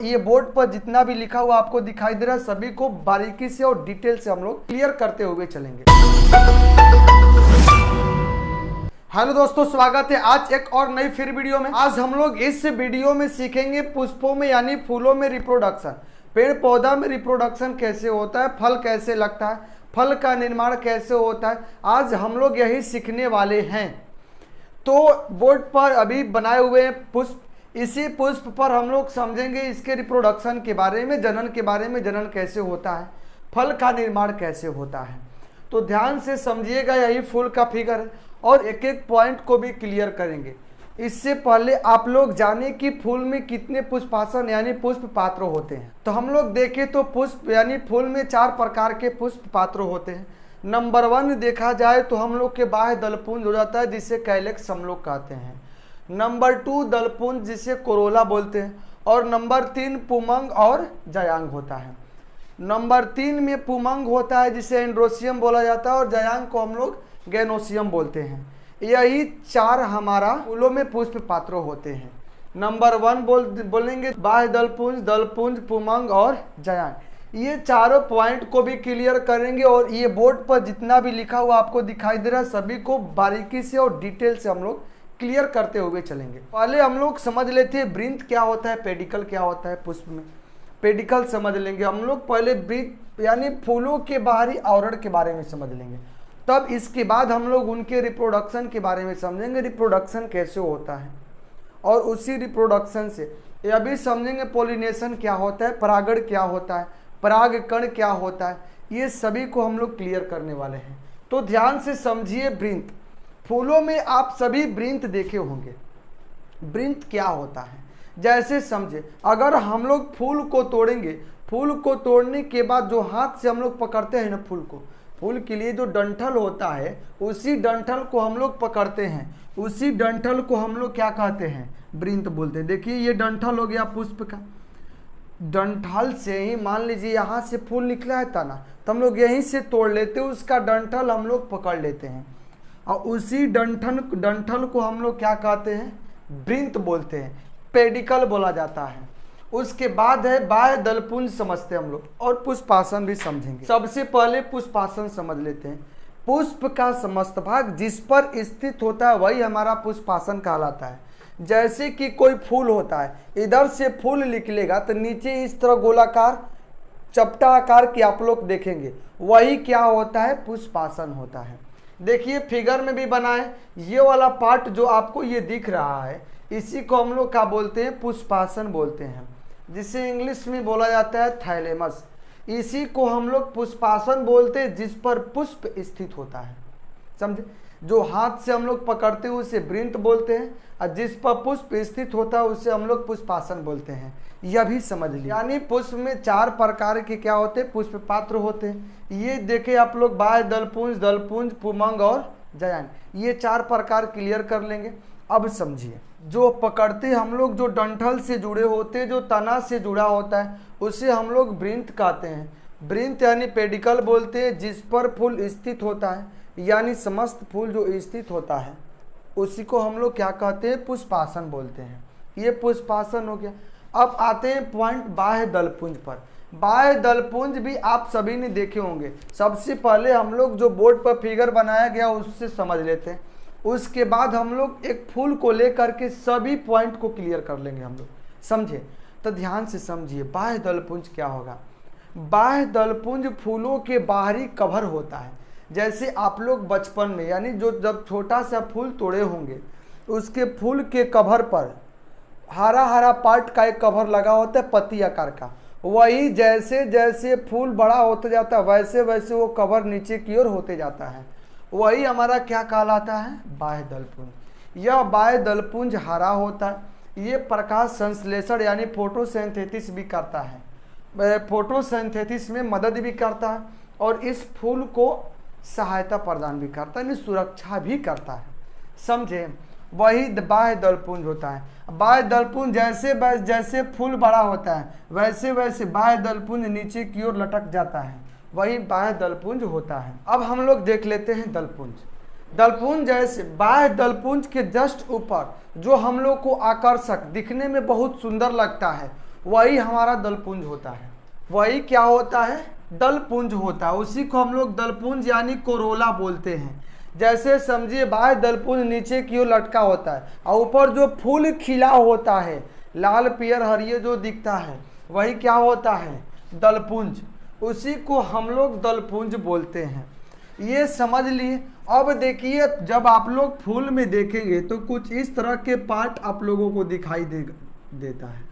ये बोर्ड पर जितना भी लिखा हुआ आपको दिखाई दे रहा है सभी को बारीकी से और डिटेल से हम लोग क्लियर करते हुए चलेंगे। हेलो दोस्तों, स्वागत है आज एक और नई फिर वीडियो में। आज हम लोग इस वीडियो में सीखेंगे पुष्पों में यानी फूलों में रिप्रोडक्शन, पेड़ पौधा में रिप्रोडक्शन कैसे होता है, फल कैसे लगता है, फल का निर्माण कैसे होता है। आज हम लोग यही सीखने वाले हैं। तो बोर्ड पर अभी बनाए हुए पुष्प, इसी पुष्प पर हम लोग समझेंगे इसके रिप्रोडक्शन के बारे में, जनन के बारे में, जनन कैसे होता है, फल का निर्माण कैसे होता है। तो ध्यान से समझिएगा, यही फूल का फिगर है और एक एक पॉइंट को भी क्लियर करेंगे। इससे पहले आप लोग जाने कि फूल में कितने पुष्पासन यानी पुष्प पात्र होते हैं। तो हम लोग देखें तो पुष्प यानी फूल में 4 प्रकार के पुष्प पात्र होते हैं। नंबर 1 देखा जाए तो हम लोग के बाह्य दलपुंज हो जाता है, जिसे कैलेक्स हम लोग कहते हैं। नंबर 2 दलपुंज, जिसे कोरोला बोलते हैं। और नंबर 3 पुमंग और जयांग होता है। नंबर 3 में पुमंग होता है, जिसे एंड्रोसियम बोला जाता है, और जयांग को हम लोग गैनोसियम बोलते हैं। यही 4 हमारा फूलों में पुष्प पात्र होते हैं। नंबर 1 बोलेंगे बाह्य दलपुंज, दलपुंज, पुमंग और जयांग। ये चारों पॉइंट को भी क्लियर करेंगे और ये बोर्ड पर जितना भी लिखा हुआ आपको दिखाई दे रहा है सभी को बारीकी से और डिटेल से हम लोग क्लियर करते हुए चलेंगे। पहले हम लोग समझ लेते हैं वृंत क्या होता है, पेडिकल क्या होता है। पुष्प में पेडिकल समझ लेंगे हम लोग। पहले वृंत यानी फूलों के बाहरी आवरण के बारे में समझ लेंगे, तब इसके बाद हम लोग उनके रिप्रोडक्शन के बारे में समझेंगे, रिप्रोडक्शन कैसे होता है। और उसी रिप्रोडक्शन से यह भी समझेंगे पॉलिनेशन क्या होता है, परागण क्या होता है, परागकण क्या होता है। ये सभी को हम लोग क्लियर करने वाले हैं। तो ध्यान से समझिए वृंत। फूलों में आप सभी वृंत देखे होंगे। वृंत क्या होता है जैसे समझे, अगर हम लोग फूल को तोड़ेंगे, फूल को तोड़ने के बाद जो हाथ से हम लोग पकड़ते हैं ना फूल को, फूल के लिए जो डंठल होता है उसी डंठल को हम लोग पकड़ते हैं। उसी डंठल को हम लोग क्या कहते हैं, वृंत बोलते हैं। देखिए ये डंठल हो गया पुष्प का। डंठल से ही मान लीजिए यहाँ से फूल निकला है तना, तो हम लोग यहीं से तोड़ लेते हैं, उसका डंठल हम लोग पकड़ लेते हैं और उसी डंठल को हम लोग क्या कहते हैं, वृंत बोलते हैं, पेडिकल बोला जाता है। उसके बाद है बाह्य दलपुंज समझते हैं हम लोग, और पुष्पासन भी समझेंगे। सबसे पहले पुष्पासन समझ लेते हैं। पुष्प का समस्त भाग जिस पर स्थित होता है वही हमारा पुष्पासन कहलाता है। जैसे कि कोई फूल होता है, इधर से फूल निकलेगा तो नीचे इस तरह गोलाकार चपटा आकार की आप लोग देखेंगे, वही क्या होता है, पुष्पासन होता है। देखिए फिगर में भी बना है, ये वाला पार्ट जो आपको ये दिख रहा है इसी को हम लोग क्या बोलते हैं, पुष्पासन बोलते हैं, जिसे इंग्लिश में बोला जाता है थैलेमस। इसी को हम लोग पुष्पासन बोलते हैं, जिस पर पुष्प स्थित होता है। समझे, जो हाथ से हम लोग पकड़ते हैं उसे वृंत बोलते हैं, और जिस पर पुष्प स्थित होता है उसे हम लोग पुष्पासन बोलते हैं। यह भी समझ लिया। यानी पुष्प में 4 प्रकार के क्या होते हैं, पुष्प पात्र होते हैं। ये देखे आप लोग बाह्य दलपुंज, दलपुंज, पुमंग और जयांग, ये 4 प्रकार क्लियर कर लेंगे। अब समझिए, जो पकड़ते हम लोग, जो डंठल से जुड़े होते हैं, जो तना से जुड़ा होता है, उसे हम लोग वृंत कहते हैं। वृंत यानी पेडिकल बोलते हैं, जिस पर फूल स्थित होता है, यानी समस्त फूल जो स्थित होता है उसी को हम लोग क्या कहते हैं, पुष्पासन बोलते हैं। ये पुष्पासन हो गया। अब आते हैं पॉइंट बाह्य दलपुंज पर। बाह्य दलपुंज भी आप सभी ने देखे होंगे। सबसे पहले हम लोग जो बोर्ड पर फिगर बनाया गया उससे समझ लेते हैं, उसके बाद हम लोग एक फूल को लेकर के सभी पॉइंट को क्लियर कर लेंगे हम लोग। समझे, तो ध्यान से समझिए बाह्य दलपुंज क्या होगा। बाह्य दलपुंज फूलों के बाहरी कवर होता है। जैसे आप लोग बचपन में यानी जो जब छोटा सा फूल तोड़े होंगे, उसके फूल के कवर पर हरा हरा पार्ट का एक कवर लगा होता है पत्ती आकार का। वही जैसे जैसे फूल बड़ा होता जाता है वैसे वैसे वो कवर नीचे की ओर होते जाता है। वही हमारा क्या कहलाता है, बाह्य दलपुंज। यह बाह्य दलपुंज हरा होता है। ये प्रकाश संश्लेषण यानी फोटोसिंथेसिस भी करता है, फोटोसिंथेसिस में मदद भी करता है, और इस फूल को सहायता प्रदान भी करता है, यानी सुरक्षा भी करता है। समझे, वही बाह्य दलपुंज होता है। बाह्य दलपुंज जैसे जैसे फूल बड़ा होता है वैसे वैसे बाह्य दलपुंज नीचे की ओर लटक जाता है, वही बाह्य दलपुंज होता है। अब हम लोग देख लेते हैं दलपुंज। दलपुंज जैसे बाह्य दलपुंज के जस्ट ऊपर जो हम लोग को आकर्षक दिखने में बहुत सुंदर लगता है वही हमारा दलपुंज होता है। वही क्या होता है? दलपुंज होता है। उसी को हम लोग दलपुंज यानी कोरोला बोलते हैं। जैसे समझिए बाह्य दलपुंज नीचे की ओर लटका होता है और ऊपर जो फूल खिला होता है लाल पीयर हरियर जो दिखता है वही क्या होता है? दलपुंज। उसी को हम लोग दलपुंज बोलते हैं। ये समझ लिए। अब देखिए जब आप लोग फूल में देखेंगे तो कुछ इस तरह के पार्ट आप लोगों को दिखाई देता है।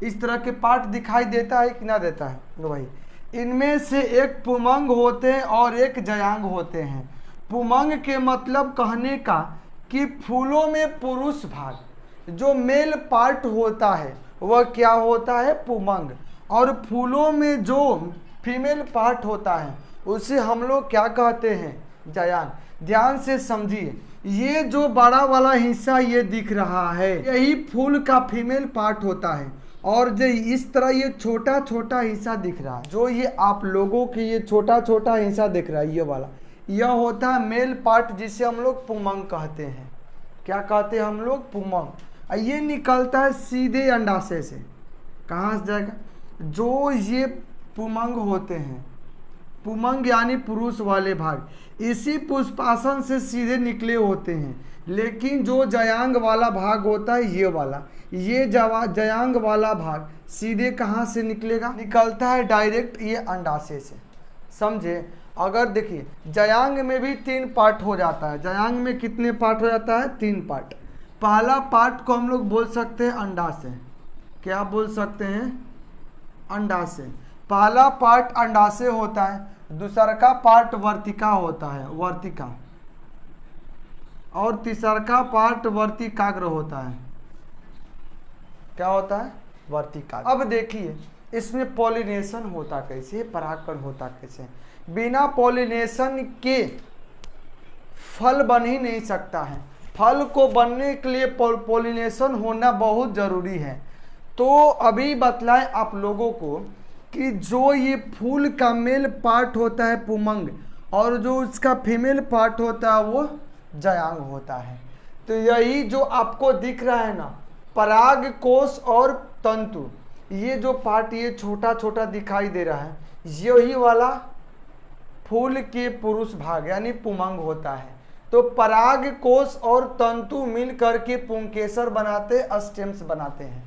इस तरह के पार्ट दिखाई देता है कि ना देता है? भाई इनमें से एक पुमंग होते हैं और एक जयांग होते हैं। पुमंग के मतलब कहने का कि फूलों में पुरुष भाग जो मेल पार्ट होता है वह क्या होता है? पुमंग। और फूलों में जो फीमेल पार्ट होता है उसे हम लोग क्या कहते हैं? जयांग। ध्यान से समझिए, ये जो बड़ा वाला हिस्सा ये दिख रहा है यही फूल का फीमेल पार्ट होता है। और जो इस तरह ये छोटा छोटा हिस्सा दिख रहा है, जो ये आप लोगों के ये छोटा छोटा हिस्सा दिख रहा है ये वाला, यह होता है मेल पार्ट जिसे हम लोग पुमंग कहते हैं। क्या कहते हैं हम लोग? पुमंग। ये निकलता है सीधे अंडाशय से। कहाँ से जाएगा? जो ये पुमंग होते हैं, पुमंग यानी पुरुष वाले भाग, इसी पुष्पासन से सीधे निकले होते हैं। लेकिन जो जयांग वाला भाग होता है ये वाला, ये जयांग वाला भाग सीधे कहाँ से निकलेगा? निकलता है डायरेक्ट ये अंडाशय से। समझे? अगर देखिए जयांग में भी 3 पार्ट हो जाता है। जयांग में कितने पार्ट हो जाता है? 3 पार्ट। पहला पार्ट को हम लोग बोल सकते हैं अंडाशय। क्या बोल सकते हैं? अंडाशय। पहला पार्ट अंडाशय होता है, दूसरा का पार्ट वर्तिका होता है, वर्तिका, और तीसरा का पार्ट वर्तिकाग्र होता है। क्या होता है? वर्तिकाग्र। अब देखिए इसमें पॉलिनेशन होता कैसे, परागकण होता कैसे? बिना पॉलिनेशन के फल बन ही नहीं सकता है। फल को बनने के लिए पॉलिनेशन होना बहुत ज़रूरी है। तो अभी बतलाएं आप लोगों को कि जो ये फूल का मेल पार्ट होता है पुमंग और जो उसका फीमेल पार्ट होता है वो जयांग होता है। तो यही जो आपको दिख रहा है ना, पराग कोश और तंतु, ये जो पार्ट ये छोटा छोटा दिखाई दे रहा है यही वाला फूल के पुरुष भाग यानी पुमंग होता है। तो पराग कोश और तंतु मिल करके पुंकेसर बनाते, स्टेम्स बनाते हैं।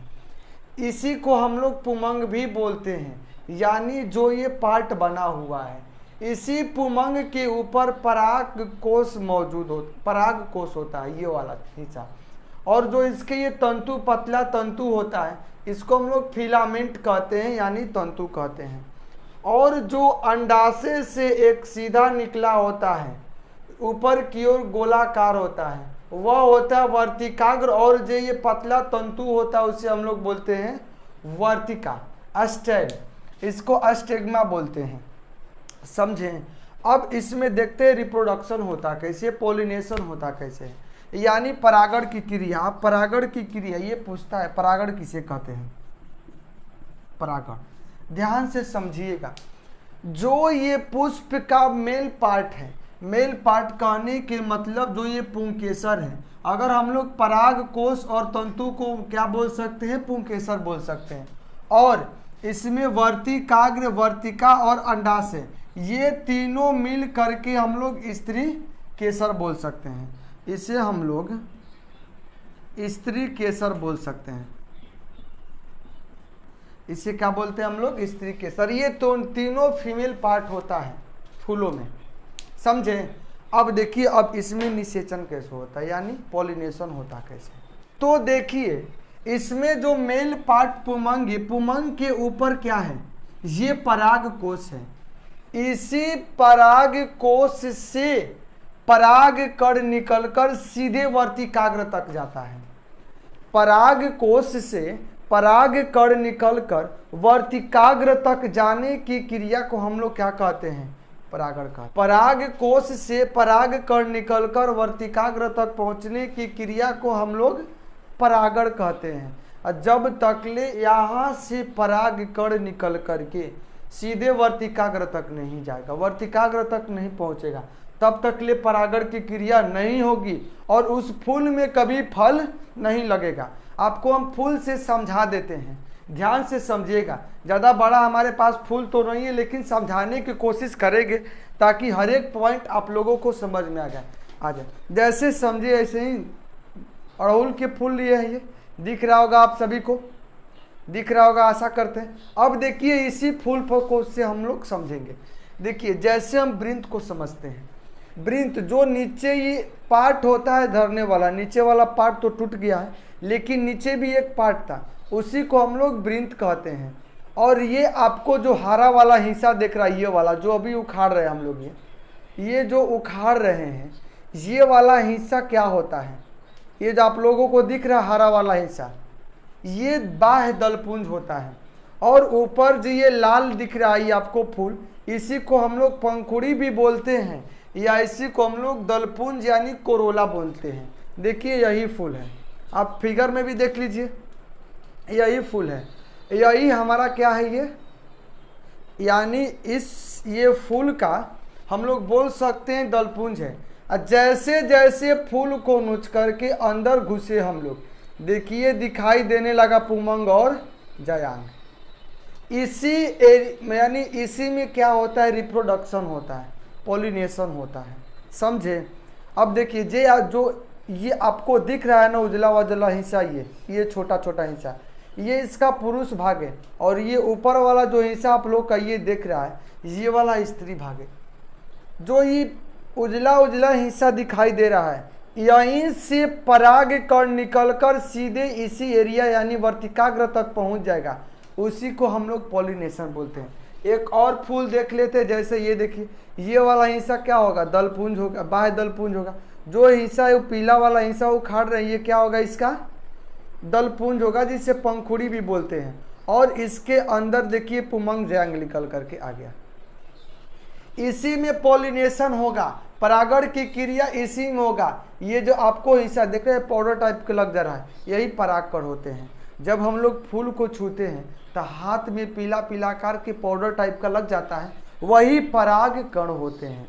इसी को हम लोग पुमंग भी बोलते हैं, यानी जो ये पार्ट बना हुआ है इसी पुमंग के ऊपर पराग कोश मौजूद हो, पराग कोश होता है ये वाला हिस्सा। और जो इसके ये तंतु, पतला तंतु होता है, इसको हम लोग फिलामेंट कहते हैं यानी तंतु कहते हैं। और जो अंडाशय से एक सीधा निकला होता है ऊपर की ओर गोलाकार होता है वह होता है वर्तिकाग्र। और जो ये पतला तंतु होता है उसे हम लोग बोलते हैं वर्तिका, अस्टेग। इसको अस्टेग्मा बोलते हैं। समझें? अब इसमें देखते हैं रिप्रोडक्शन होता कैसे, पॉलिनेशन होता कैसे, यानी परागण की क्रिया। परागण की क्रिया ये पूछता है परागण किसे कहते हैं? परागण। ध्यान से समझिएगा, जो ये पुष्प का मेल पार्ट है, मेल पार्ट कहने के मतलब जो ये पुंकेसर है, अगर हम लोग पराग कोश और तंतु को क्या बोल सकते हैं? पुंकेसर बोल सकते हैं। और इसमें वर्तिकाग्र, वर्तिका और अंडाशय ये तीनों मिल करके हम लोग स्त्री केसर बोल सकते हैं। इसे हम लोग स्त्री केसर बोल सकते हैं। इसे क्या बोलते हैं हम लोग? स्त्री केसर। ये तो तीनों फीमेल पार्ट होता है फूलों में। समझे? अब देखिए अब इसमें निषेचन कैसे होता है यानी पॉलिनेशन होता कैसे। तो देखिए इसमें जो मेल पार्ट पुमंग है, पुमंग के ऊपर क्या है? ये पराग कोश है। इसी पराग कोश से पराग कण निकलकर सीधे वर्तिकाग्र तक जाता है। पराग कोश से पराग कण निकलकर वर्तिकाग्र तक जाने की क्रिया को हम लोग क्या कहते हैं? परागण का। पराग कोश से पराग कण निकलकर वर्तिकाग्र तक पहुंचने की क्रिया को हम लोग परागण कहते हैं। और जब तकले यहाँ से पराग कण निकल करके सीधे वर्तिकाग्र तक नहीं जाएगा, वर्तिकाग्र तक नहीं पहुंचेगा, तब तकले परागण की क्रिया नहीं होगी और उस फूल में कभी फल नहीं लगेगा। आपको हम फूल से समझा देते हैं। ध्यान से समझिएगा। ज़्यादा बड़ा हमारे पास फूल तो नहीं है, लेकिन समझाने की कोशिश करेंगे ताकि हर एक पॉइंट आप लोगों को समझ में आ जाए। जैसे समझिए ऐसे ही अड़हुल के फूल लिए हैं, ये दिख रहा होगा आप सभी को, दिख रहा होगा आशा करते हैं। अब देखिए इसी फूल को से हम लोग समझेंगे। देखिए जैसे हम वृंत को समझते हैं, वृंत जो नीचे ये पार्ट होता है धरने वाला, नीचे वाला पार्ट तो टूट गया है, लेकिन नीचे भी एक पार्ट था, उसी को हम लोग वृंत कहते हैं। और ये आपको जो हरा वाला हिस्सा दिख रहा है, ये वाला जो अभी उखाड़ रहे हैं हम लोग, ये जो उखाड़ रहे हैं, ये वाला हिस्सा क्या होता है? ये जो आप लोगों को दिख रहा है हरा वाला हिस्सा, ये बाह्य दलपुंज होता है। और ऊपर जो ये लाल दिख रहा है ये आपको फूल, इसी को हम लोग पंखुड़ी भी बोलते हैं, या इसी को हम लोग दलपुंज यानी कोरोला बोलते हैं। देखिए यही फूल है, आप फिगर में भी देख लीजिए, यही फूल है, यही हमारा क्या है ये, यानी ये फूल का हम लोग बोल सकते हैं दलपुंज है। जैसे जैसे फूल को नोच करके अंदर घुसे हम लोग, देखिए दिखाई देने लगा पुमंग और जयांग। यानी इसी में क्या होता है, रिप्रोडक्शन होता है, पॉलिनेशन होता है, समझे। अब देखिए जो ये आपको दिख रहा है ना उजला वजला हिस्सा, ये छोटा छोटा हिस्सा, ये इसका पुरुष भाग है। और ये ऊपर वाला जो हिस्सा आप लोग का ये दिख रहा है, ये वाला स्त्री भाग है। जो ये उजला उजला हिस्सा दिखाई दे रहा है, यहीं से पराग कण निकलकर सीधे इसी एरिया यानी वर्तिकाग्र तक पहुंच जाएगा, उसी को हम लोग पॉलिनेशन बोलते हैं। एक और फूल देख लेते हैं, जैसे ये देखिए, ये वाला हिस्सा क्या होगा, दलपुंज होगा, बाह्य दलपुंज होगा। जो हिस्सा है वो पीला वाला हिस्सा उखाड़ रहे हैं, ये क्या होगा, इसका दलपुंज होगा, जिसे पंखुड़ी भी बोलते हैं। और इसके अंदर देखिए पुमंग जयांग निकल करके आ गया, इसी में पॉलिनेशन होगा, परागण की क्रिया इसी में होगा। ये जो आपको हिस्सा देख रहे हैं पाउडर टाइप के लग जा रहा है, यही परागकण होते हैं। जब हम लोग फूल को छूते हैं तो हाथ में पीला पीला आकार के पाउडर टाइप का लग जाता है, वही पराग कण होते हैं।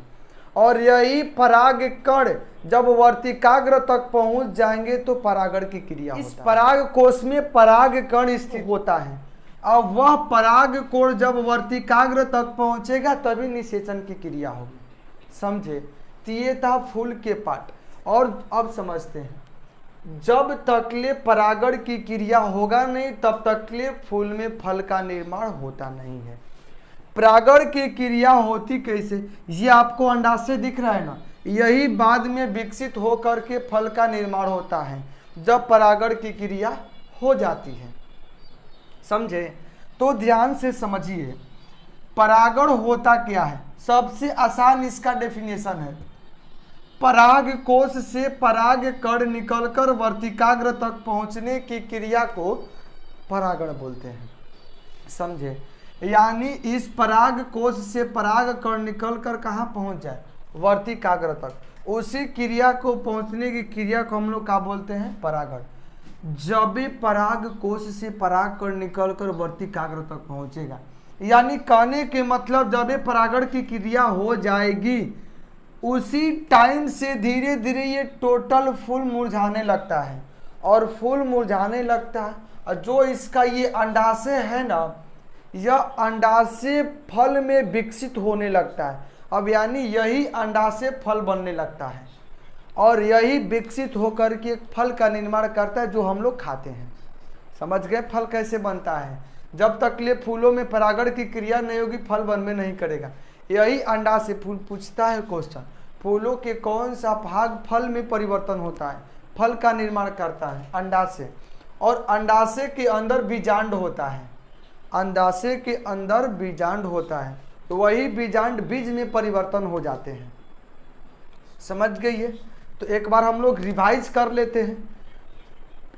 और यही पराग कण जब वर्तिकाग्र तक पहुंच जाएंगे तो परागण की क्रिया होता है। इस पराग कोश में पराग कण स्थित होता है। अब वह पराग कोण जब वर्तिकाग्र तक पहुंचेगा तभी निषेचन की क्रिया होगी, समझे। तो ये था फूल के पार्ट। और अब समझते हैं, जब तकले परागण की क्रिया होगा नहीं तब तकले फूल में फल का निर्माण होता नहीं है। परागण की क्रिया होती कैसे, ये आपको अंडाशय दिख रहा है ना, यही बाद में विकसित होकर के फल का निर्माण होता है जब परागण की क्रिया हो जाती है, समझे। तो ध्यान से समझिए, परागण होता क्या है। सबसे आसान इसका डेफिनेशन है, पराग कोश से पराग कण निकलकर वर्तिकाग्र तक पहुंचने की क्रिया को परागण बोलते हैं, समझे। यानी इस पराग कोश से पराग कण निकलकर कहाँ पहुंच जाए, वर्तिकाग्र तक, उसी क्रिया को पहुंचने की क्रिया को हम लोग क्या बोलते हैं, परागण। जब भी पराग कोश से पराग कण निकलकर वर्तिकाग्र तक पहुंचेगा, यानी कहने के मतलब जब भी परागण की क्रिया हो जाएगी उसी टाइम से धीरे धीरे ये टोटल फूल मुरझाने लगता है। और फूल मुरझाने लगता है, और जो इसका ये अंडाशय है ना, यह अंडाशय फल में विकसित होने लगता है। अब यानी यही अंडाशय फल बनने लगता है, और यही विकसित होकर के एक फल का निर्माण करता है जो हम लोग खाते हैं। समझ गए फल कैसे बनता है। जब तक ले फूलों में परागण की क्रिया नहीं होगी फल बनने नहीं करेगा। यही अंडा से फूल पूछता है क्वेश्चन, फूलों के कौन सा भाग फल में परिवर्तन होता है, फल का निर्माण करता है, अंडाशय। और अंडाशय के अंदर बीजांड होता है, अंडाशय के अंदर बीजांड होता है, तो वही बीजांड बीज में परिवर्तन हो जाते हैं। समझ गई है। तो एक बार हम लोग रिवाइज कर लेते हैं।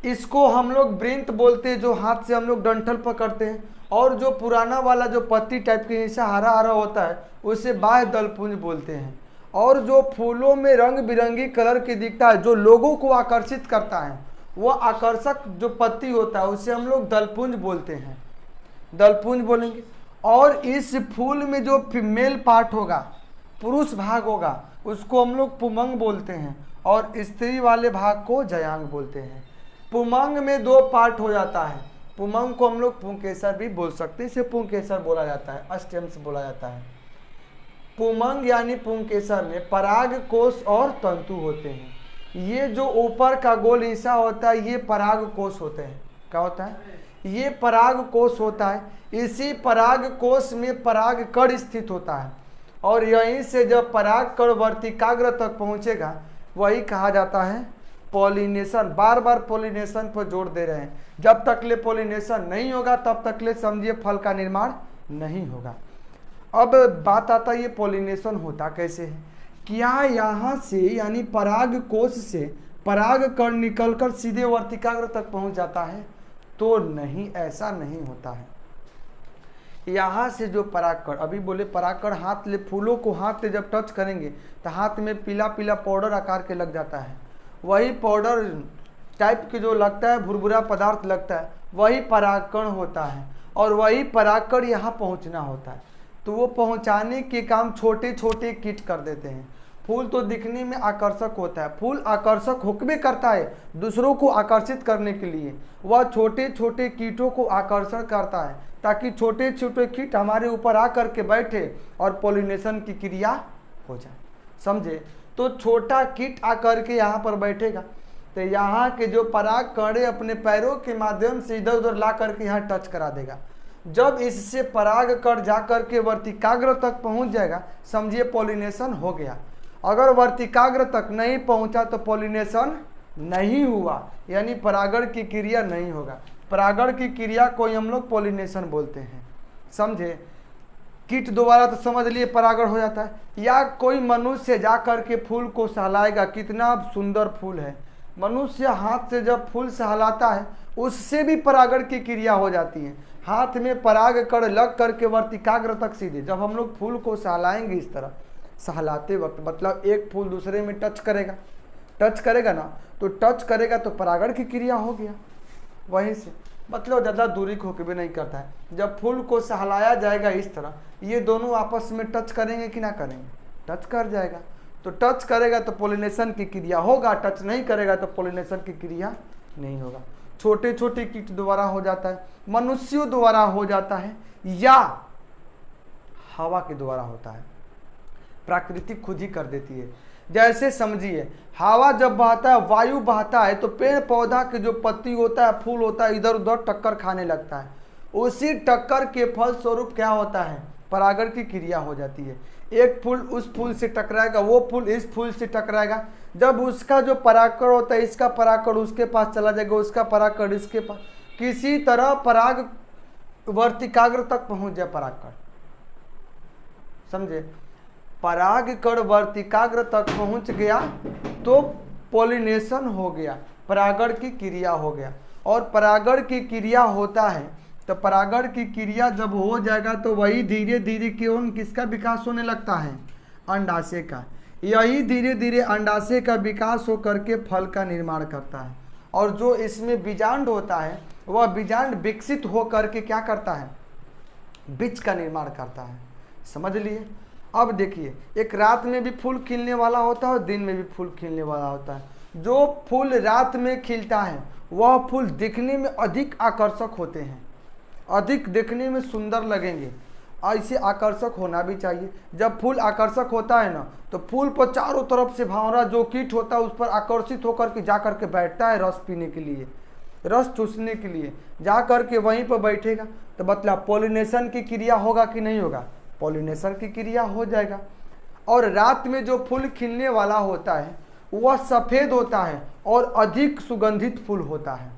इसको हम लोग वृंत बोलते हैं, जो हाथ से हम लोग डंठल पकड़ते हैं। और जो पुराना वाला जो पत्ती टाइप के हिस्सा हरा हरा होता है उसे बाह्य दलपुंज बोलते हैं। और जो फूलों में रंग बिरंगी कलर के दिखता है, जो लोगों को आकर्षित करता है, वो आकर्षक जो पत्ती होता है उसे हम लोग दलपुंज बोलते हैं, दलपुंज बोलेंगे। और इस फूल में जो फीमेल पार्ट होगा, पुरुष भाग होगा, उसको हम लोग पुमंग बोलते हैं। और स्त्री वाले भाग को जयांग बोलते हैं। पुमंग में दो पार्ट हो जाता है, पुमंग को हम लोग पुंकेसर भी बोल सकते हैं, इसे पुंकेसर बोला जाता है, अस्टेम्स बोला जाता है। पुमंग यानी पुंकेसर में पराग कोष और तंतु होते हैं। ये जो ऊपर का गोल हिस्सा होता है ये पराग कोष होते हैं। क्या होता है? ये पराग कोष होता है। इसी पराग कोष में पराग कण स्थित होता है और यहीं से जब पराग कण वर्तिकाग्र तक पहुंचेगा वही कहा जाता है पॉलिनेशन। बार बार पॉलिनेशन पर जोर दे रहे हैं। जब तक ले पॉलिनेशन नहीं होगा तब तक ले समझिए फल का निर्माण नहीं होगा। अब बात आता है ये पॉलिनेशन होता कैसे है। क्या यहाँ से यानी पराग कोष से पराग कण निकलकर सीधे वर्तिकाग्र तक पहुंच जाता है? तो नहीं, ऐसा नहीं होता है। यहाँ से जो परागकण, अभी बोले परागकण हाथ ले, फूलों को हाथ से जब टच करेंगे तो हाथ में पीला पीला पाउडर आकार के लग जाता है। वही पाउडर टाइप के जो लगता है, भुरभुरा पदार्थ लगता है, वही परागकण होता है और वही परागकण यहाँ पहुँचना होता है। तो वो पहुँचाने के काम छोटे छोटे कीट कर देते हैं। फूल तो दिखने में आकर्षक होता है, फूल आकर्षक होकर करता है दूसरों को आकर्षित करने के लिए। वह छोटे छोटे कीटों को आकर्षण करता है ताकि छोटे छोटे कीट हमारे ऊपर आकर के बैठे और पॉलिनेशन की क्रिया हो जाए। समझे? तो छोटा कीट आकर के यहाँ पर बैठेगा तो यहाँ के जो पराग कण अपने पैरों के माध्यम से इधर उधर ला करके यहाँ टच करा देगा। जब इससे पराग कण जाकर के वर्तिकाग्र तक पहुँच जाएगा समझिए पॉलिनेशन हो गया। अगर वर्तिकाग्र तक नहीं पहुंचा तो पॉलिनेशन नहीं हुआ, यानी परागण की क्रिया नहीं होगा। परागण की क्रिया को हम लोग पॉलिनेशन बोलते हैं। समझे? कीट दोबारा तो समझ लिए परागण हो जाता है। या कोई मनुष्य जा कर के फूल को सहलाएगा, कितना सुंदर फूल है, मनुष्य हाथ से जब फूल सहलाता है उससे भी परागण की क्रिया हो जाती है। हाथ में पराग कण लग करके वर्तिकाग्र तक सीधे जब हम लोग फूल को सहलाएंगे, इस तरह सहलाते वक्त मतलब एक फूल दूसरे में टच करेगा ना, तो टच करेगा तो परागण की क्रिया हो गया। वहीं से मतलब ज़्यादा दूरी को भी नहीं करता है। जब फूल को सहलाया जाएगा इस तरह, ये दोनों आपस में टच करेंगे कि ना करेंगे? टच कर जाएगा। तो टच करेगा तो पॉलिनेशन की क्रिया होगा, टच नहीं करेगा तो पॉलिनेशन की क्रिया नहीं होगा। छोटे छोटे कीट द्वारा हो जाता है, मनुष्यों द्वारा हो जाता है या हवा के द्वारा होता है। प्राकृतिक खुद ही कर देती है। जैसे समझिए हवा जब बहता है, वायु बहता है तो पेड़ पौधा के जो पत्ती होता है, फूल होता है, इधर उधर टक्कर खाने लगता है। उसी टक्कर के फल स्वरूप क्या होता है? परागण की क्रिया हो जाती है। एक फूल उस फूल से टकराएगा, वो फूल इस फूल से टकराएगा। जब उसका जो परागकण होता है, इसका परागकण उसके पास चला जाएगा, उसका परागकण इसके पास, किसी तरह पराग वर्तिकाग्र तक पहुंच जाए परागकण। समझे? पराग कण वर्तिकाग्र तक पहुंच गया तो पॉलिनेशन हो गया, परागण की क्रिया हो गया। और परागण की क्रिया होता है तो परागण की क्रिया जब हो जाएगा तो वही धीरे धीरे क्यों किसका विकास होने लगता है? अंडाशय का। यही धीरे धीरे अंडाशय का विकास होकर के फल का निर्माण करता है। और जो इसमें बीजांड होता है वह बीजांड विकसित होकर के क्या करता है? बीज का निर्माण करता है। समझ लिए? अब देखिए, एक रात में भी फूल खिलने वाला होता है और दिन में भी फूल खिलने वाला होता है। जो फूल रात में खिलता है वह फूल दिखने में अधिक आकर्षक होते हैं, अधिक देखने में सुंदर लगेंगे। ऐसे आकर्षक होना भी चाहिए। जब फूल आकर्षक होता है ना तो फूल पर चारों तरफ से भंवरा जो कीट होता है उस पर आकर्षित होकर के जा कर के बैठता है रस पीने के लिए, रस चूसने के लिए जा कर के वहीं पर बैठेगा। तो मतलब पॉलिनेशन की क्रिया होगा कि नहीं होगा? पॉलिनेशन की क्रिया हो जाएगा। और रात में जो फूल खिलने वाला होता है वह सफ़ेद होता है और अधिक सुगंधित फूल होता है।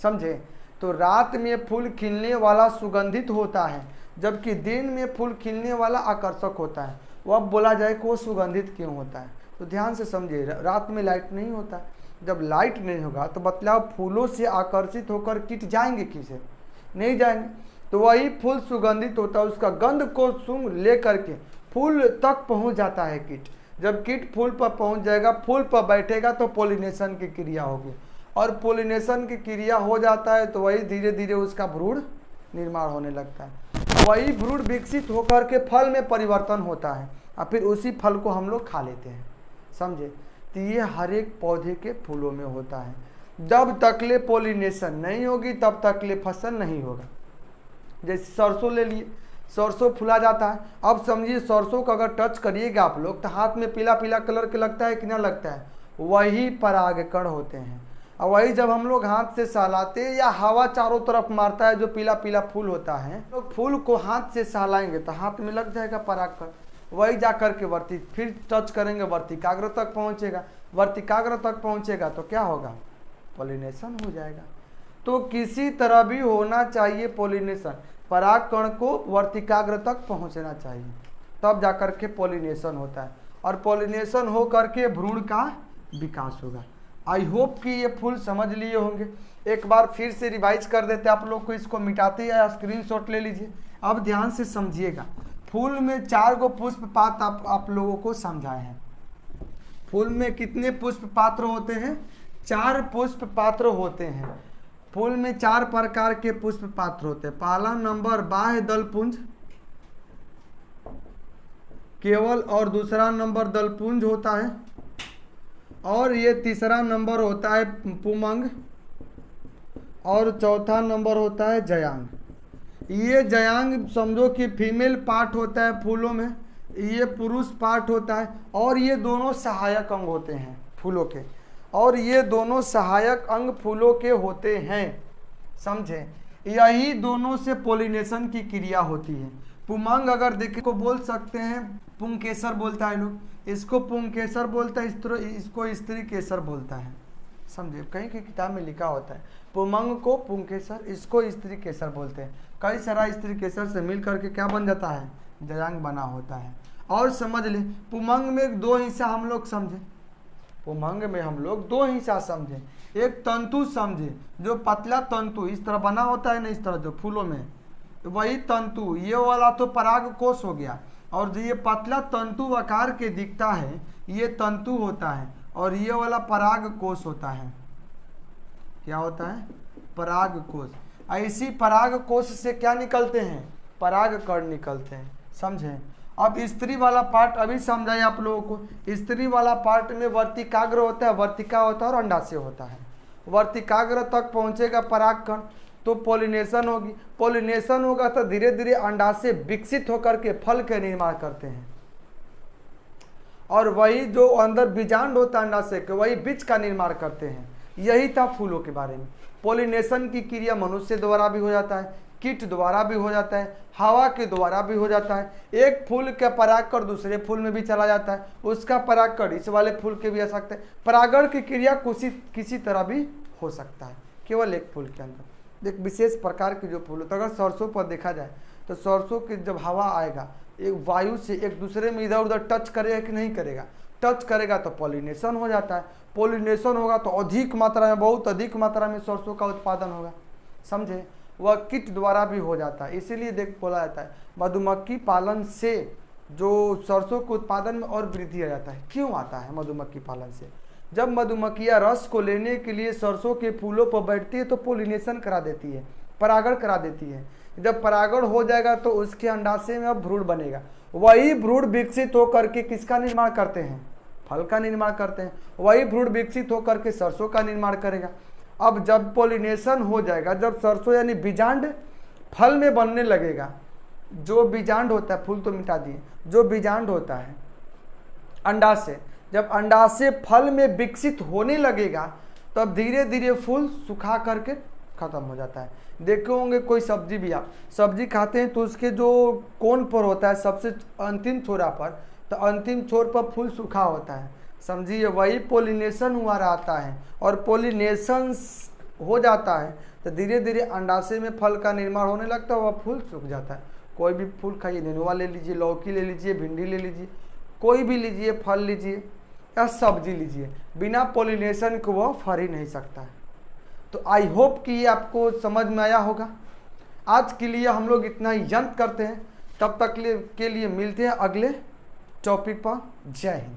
समझे? तो रात में फूल खिलने वाला सुगंधित होता है जबकि दिन में फूल खिलने वाला आकर्षक होता है। वो अब बोला जाए कि वो सुगंधित क्यों होता है तो ध्यान से समझिए, रात में लाइट नहीं होता। जब लाइट नहीं होगा तो मतलब फूलों से आकर्षित होकर कीट जाएंगे किसे? नहीं जाएंगे। तो वही फूल सुगंधित होता है, उसका गंध को सूंघ ले करके फूल तक पहुंच जाता है कीट। जब कीट फूल पर पहुंच जाएगा, फूल पर बैठेगा तो पॉलिनेशन की क्रिया होगी। और पॉलिनेशन की क्रिया हो जाता है तो वही धीरे धीरे उसका भ्रूण निर्माण होने लगता है। वही भ्रूण विकसित होकर के फल में परिवर्तन होता है और फिर उसी फल को हम लोग खा लेते हैं। समझे? तो ये हर एक पौधे के फूलों में होता है। जब तकले पोलिनेशन नहीं होगी तब तकले फसल नहीं होगा। जैसे सरसों ले लिए, सरसों फुला जाता है। अब समझिए सरसों को अगर टच करिएगा आप लोग तो हाथ में पीला पीला कलर के लगता है कि ना लगता है, वही परागकण होते हैं। और वही जब हम लोग हाथ से सहलाते हैं या हवा चारों तरफ मारता है जो पीला पीला फूल होता है, तो फूल को हाथ से सहलाएंगे तो हाथ में लग जाएगा परागकण, वही जा करके वर्ती फिर टच करेंगे वर्तिकाग्र तक पहुंचेगा, वर्तिकाग्र तक पहुंचेगा तो क्या होगा, पॉलिनेशन हो जाएगा। तो किसी तरह भी होना चाहिए पॉलिनेशन, परागकण को वर्तिकाग्र तक पहुंचना चाहिए, तब जाकर के पॉलिनेशन होता है और पॉलिनेशन हो करके भ्रूण का विकास होगा। आई होप कि ये फूल समझ लिए होंगे। एक बार फिर से रिवाइज कर देते आप लोग को, इसको मिटाते या स्क्रीनशॉट ले लीजिए। अब ध्यान से समझिएगा, फूल में 4 गो पुष्प पात्र आप लोगों को समझाए हैं। फूल में कितने पुष्प पात्र होते हैं, 4 पुष्प पात्र होते हैं। फूल में 4 प्रकार के पुष्प पात्र होते हैं। पहला नंबर बाह्य दलपुंज केवल, और दूसरा नंबर दलपुंज होता है, और ये तीसरा नंबर होता है पुमंग, और चौथा नंबर होता है जयांग। ये जयांग समझो कि फीमेल पार्ट होता है फूलों में, ये पुरुष पार्ट होता है, और ये दोनों सहायक अंग होते हैं फूलों के, और ये दोनों सहायक अंग फूलों के होते हैं, समझे। यही दोनों से पोलिनेशन की क्रिया होती है। पुमंग अगर देखें को बोल सकते हैं पुंकेसर बोलता है लोग, इसको पुंकेसर बोलता है, इसको स्त्री केसर बोलता है, समझे। कहीं की किताब में लिखा होता है पुमंग को पुंकेसर, इसको स्त्री केसर बोलते हैं। कई सारा स्त्री केसर से मिल करके क्या बन जाता है, जयांग बना होता है। और समझ ले पुमंग में 2 हिस्सा हम लोग समझे, पुमंग में हम लोग 2 हिस्सा समझे। एक तंतु समझे, जो पतला तंतु इस तरह बना होता है ना, इस तरह जो फूलों में, वही तंतु, ये वाला तो पराग कोष हो गया, और जो ये पतला तंतु आकार के दिखता है ये तंतु होता है, और ये वाला पराग कोष होता है। क्या होता है, पराग कोष। ऐसी पराग कोष से क्या निकलते हैं, परागकण निकलते हैं, समझे। अब स्त्री वाला पार्ट अभी समझाए आप लोगों को। स्त्री वाला पार्ट में वर्तिकाग्र होता है, वर्तिका होता है और अंडाशय होता है। वर्तिकाग्र तक पहुंचेगा परागकण तो पॉलिनेशन होगी, पॉलिनेशन होगा तो धीरे धीरे अंडाशय विकसित होकर के फल के निर्माण करते हैं, और वही जो अंदर बीजांड होता है अंडाशय के, वही बीज का निर्माण करते हैं। यही था फूलों के बारे में। पॉलिनेशन की क्रिया मनुष्य द्वारा भी हो जाता है, कीट द्वारा भी हो जाता है, हवा के द्वारा भी हो जाता है। एक फूल का परागकण दूसरे फूल में भी चला जाता है, उसका परागकण इस वाले फूल के भी आ सकते हैं। परागण की क्रिया किसी तरह भी हो सकता है, केवल एक फूल के अंदर। एक विशेष प्रकार के जो फूल होता है, अगर सरसों पर देखा जाए तो सरसों की जब हवा आएगा, एक वायु से एक दूसरे में इधर उधर टच करेगा कि नहीं करेगा, टच करेगा तो पॉलिनेशन हो जाता है। पॉलिनेशन होगा तो अधिक मात्रा में, बहुत अधिक मात्रा में सरसों का उत्पादन होगा, समझे। वह कीट द्वारा भी हो जाता है, इसीलिए देख बोला जाता है मधुमक्खी पालन से जो सरसों के उत्पादन में और वृद्धि आ जाता है। क्यों आता है मधुमक्खी पालन से, जब मधुमक्खियाँ रस को लेने के लिए सरसों के फूलों पर बैठती है तो पोलिनेशन करा देती है, परागण करा देती है। जब परागण हो जाएगा तो उसके अंडाशय में अब भ्रूण बनेगा, वही भ्रूण विकसित होकर के किसका निर्माण करते हैं, फल का निर्माण करते हैं। वही भ्रूण विकसित होकर के सरसों का निर्माण करेगा। अब जब पोलिनेशन हो जाएगा, जब सरसों यानी बीजांड फल में बनने लगेगा, जो बीजांड होता है, फूल तो मिटा दिए, जो बीजांड होता है अंडाशय, जब अंडाशय फल में विकसित होने लगेगा तब धीरे धीरे फूल सुखा करके खत्म हो जाता है। देखे होंगे कोई सब्जी भी, आप सब्जी खाते हैं तो उसके जो कोन पर होता है सबसे अंतिम छोरा पर, तो अंतिम छोर पर फूल सूखा होता है, समझिए। वही पोलिनेशन हुआ रहता है, और पोलिनेशन हो जाता है तो धीरे धीरे अंडाशय में फल का निर्माण होने लगता है, वह फूल सूख जाता है। कोई भी फूल खाइए, नेनुआ ले लीजिए, लौकी ले लीजिए, भिंडी ले लीजिए, कोई भी लीजिए, फल लीजिए या सब्जी लीजिए, बिना पोलिनेशन को वह फर ही नहीं सकता है। तो आई होप कि ये आपको समझ में आया होगा। आज के लिए हम लोग इतना ही यंत्र करते हैं, तब तक के लिए मिलते हैं अगले टॉपिक पर। जय हिंद।